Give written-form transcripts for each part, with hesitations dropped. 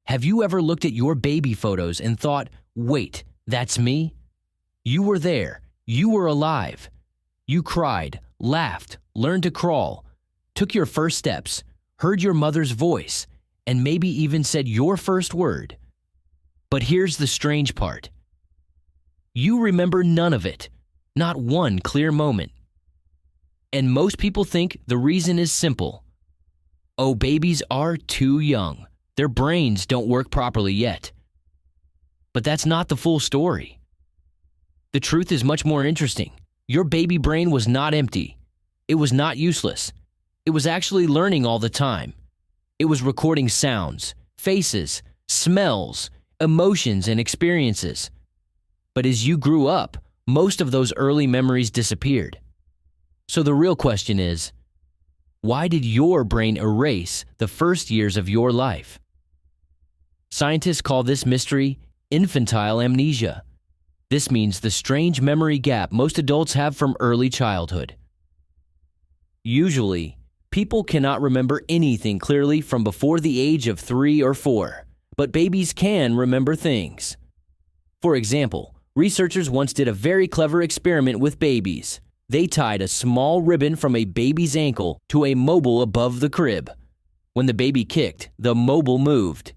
Have you ever looked at your baby photos and thought, wait, that's me? You were there. You were alive. You cried, laughed, learned to crawl, took your first steps, heard your mother's voice, and maybe even said your first word. But here's the strange part. You remember none of it, not one clear moment. And most people think the reason is simple. Oh, babies are too young. Their brains don't work properly yet. But that's not the full story. The truth is much more interesting. Your baby brain was not empty. It was not useless. It was actually learning all the time. It was recording sounds, faces, smells, emotions, and experiences. But as you grew up, most of those early memories disappeared. So the real question is, why did your brain erase the first years of your life? Scientists call this mystery infantile amnesia. This means the strange memory gap most adults have from early childhood. Usually, people cannot remember anything clearly from before the age of 3 or 4, but babies can remember things. For example, researchers once did a very clever experiment with babies. They tied a small ribbon from a baby's ankle to a mobile above the crib. When the baby kicked, the mobile moved.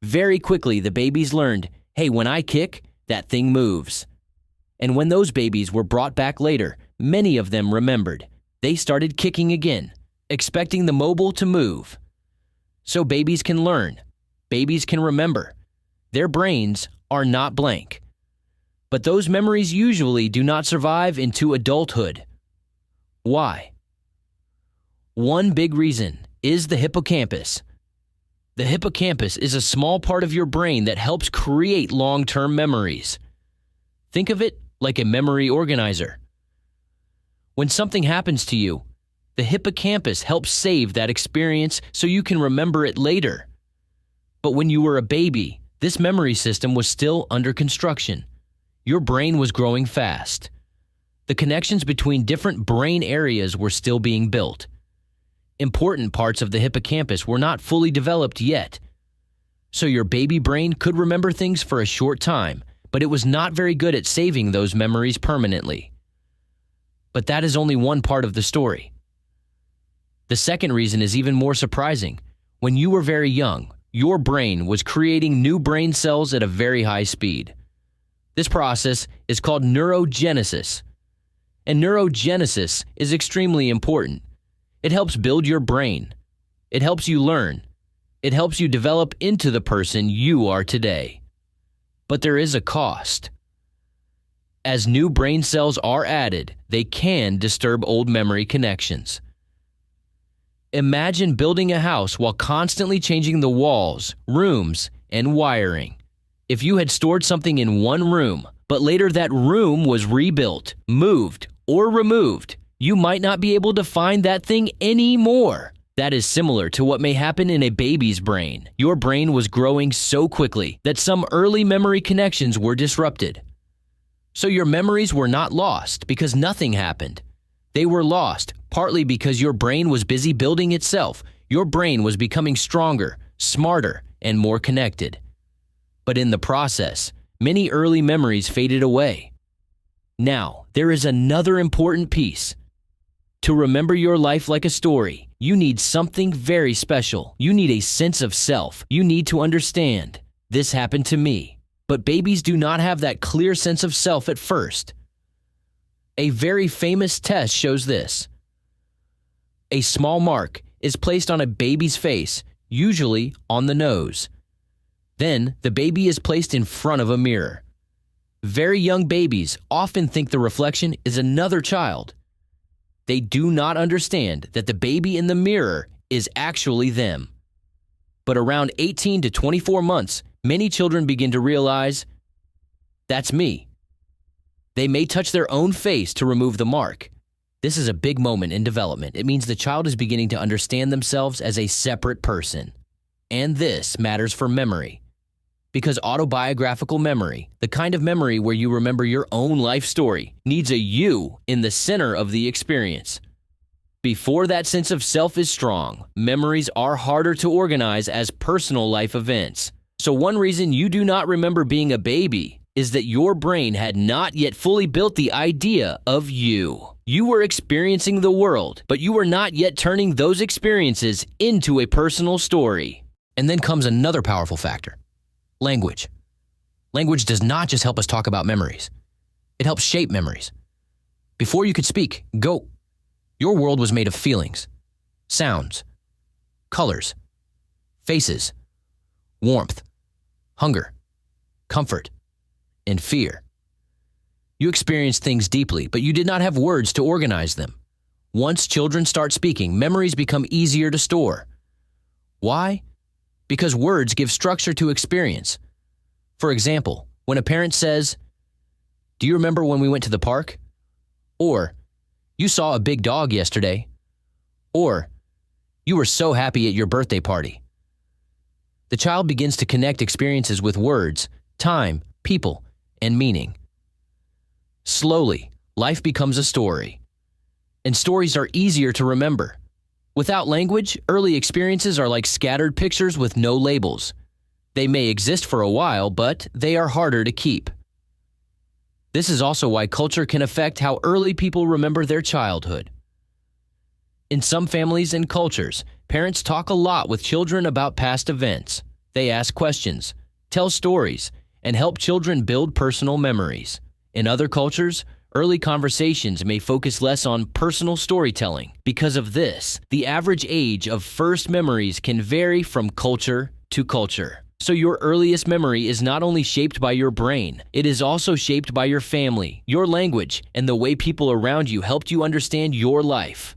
Very quickly, the babies learned, hey, when I kick, that thing moves. And when those babies were brought back later, many of them remembered. They started kicking again, expecting the mobile to move. So babies can learn. Babies can remember. Their brains are not blank. But those memories usually do not survive into adulthood. Why? One big reason is the hippocampus. The hippocampus is a small part of your brain that helps create long-term memories. Think of it like a memory organizer. When something happens to you, the hippocampus helps save that experience so you can remember it later. But when you were a baby, this memory system was still under construction. Your brain was growing fast. The connections between different brain areas were still being built. Important parts of the hippocampus were not fully developed yet. So your baby brain could remember things for a short time, but it was not very good at saving those memories permanently. But that is only one part of the story. The second reason is even more surprising. When you were very young, your brain was creating new brain cells at a very high speed. This process is called neurogenesis. And neurogenesis is extremely important. It helps build your brain. It helps you learn. It helps you develop into the person you are today. But there is a cost. As new brain cells are added, they can disturb old memory connections. Imagine building a house while constantly changing the walls, rooms, and wiring. If you had stored something in one room, but later that room was rebuilt, moved, or removed, you might not be able to find that thing anymore. That is similar to what may happen in a baby's brain. Your brain was growing so quickly that some early memory connections were disrupted. So your memories were not lost because nothing happened. They were lost partly because your brain was busy building itself. Your brain was becoming stronger, smarter, and more connected. But in the process, many early memories faded away. Now, there is another important piece. To remember your life like a story, you need something very special. You need a sense of self. You need to understand. This happened to me. But babies do not have that clear sense of self at first. A very famous test shows this. A small mark is placed on a baby's face, usually on the nose. Then, the baby is placed in front of a mirror. Very young babies often think the reflection is another child. They do not understand that the baby in the mirror is actually them. But around 18 to 24 months, many children begin to realize, that's me. They may touch their own face to remove the mark. This is a big moment in development. It means the child is beginning to understand themselves as a separate person. And this matters for memory. Because autobiographical memory, the kind of memory where you remember your own life story, needs a you in the center of the experience. Before that sense of self is strong, memories are harder to organize as personal life events. So one reason you do not remember being a baby is that your brain had not yet fully built the idea of you. You were experiencing the world, but you were not yet turning those experiences into a personal story. And then comes another powerful factor: language. Language does not just help us talk about memories. It helps shape memories. Before you could speak, go. Your world was made of feelings, sounds, colors, faces, warmth, hunger, comfort, and fear. You experienced things deeply, but you did not have words to organize them. Once children start speaking, memories become easier to store. Why? Because words give structure to experience. For example, when a parent says, "Do you remember when we went to the park?" Or, "You saw a big dog yesterday." Or, "You were so happy at your birthday party." The child begins to connect experiences with words, time, people, and meaning. Slowly, life becomes a story. And stories are easier to remember. Without language, early experiences are like scattered pictures with no labels. They may exist for a while, but they are harder to keep. This is also why culture can affect how early people remember their childhood. In some families and cultures, parents talk a lot with children about past events. They ask questions, tell stories, and help children build personal memories. In other cultures, early conversations may focus less on personal storytelling. Because of this, the average age of first memories can vary from culture to culture. So your earliest memory is not only shaped by your brain, it is also shaped by your family, your language, and the way people around you helped you understand your life.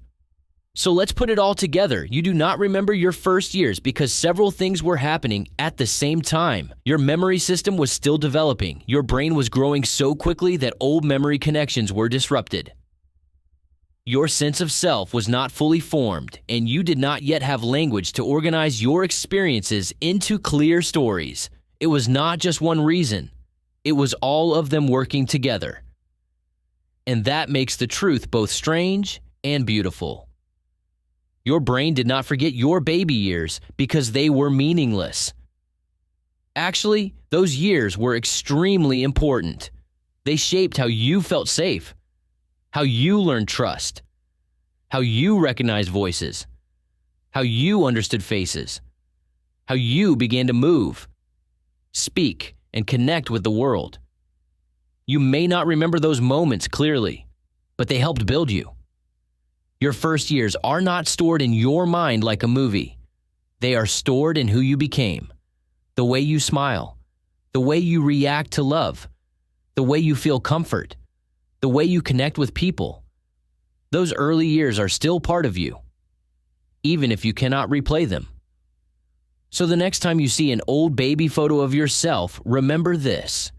So let's put it all together. You do not remember your first years because several things were happening at the same time. Your memory system was still developing. Your brain was growing so quickly that old memory connections were disrupted. Your sense of self was not fully formed, and you did not yet have language to organize your experiences into clear stories. It was not just one reason. It was all of them working together. And that makes the truth both strange and beautiful. Your brain did not forget your baby years because they were meaningless. Actually, those years were extremely important. They shaped how you felt safe, how you learned trust, how you recognized voices, how you understood faces, how you began to move, speak, and connect with the world. You may not remember those moments clearly, but they helped build you. Your first years are not stored in your mind like a movie. They are stored in who you became, the way you smile, the way you react to love, the way you feel comfort, the way you connect with people. Those early years are still part of you, even if you cannot replay them. So the next time you see an old baby photo of yourself, remember this.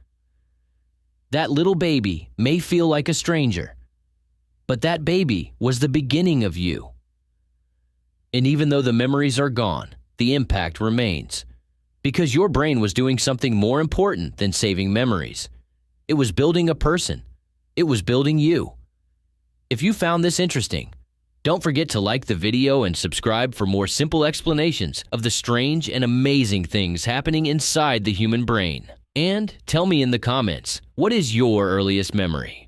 That little baby may feel like a stranger, but that baby was the beginning of you. And even though the memories are gone, the impact remains, because your brain was doing something more important than saving memories. It was building a person. It was building you. If you found this interesting, don't forget to like the video and subscribe for more simple explanations of the strange and amazing things happening inside the human brain. And tell me in the comments, what is your earliest memory?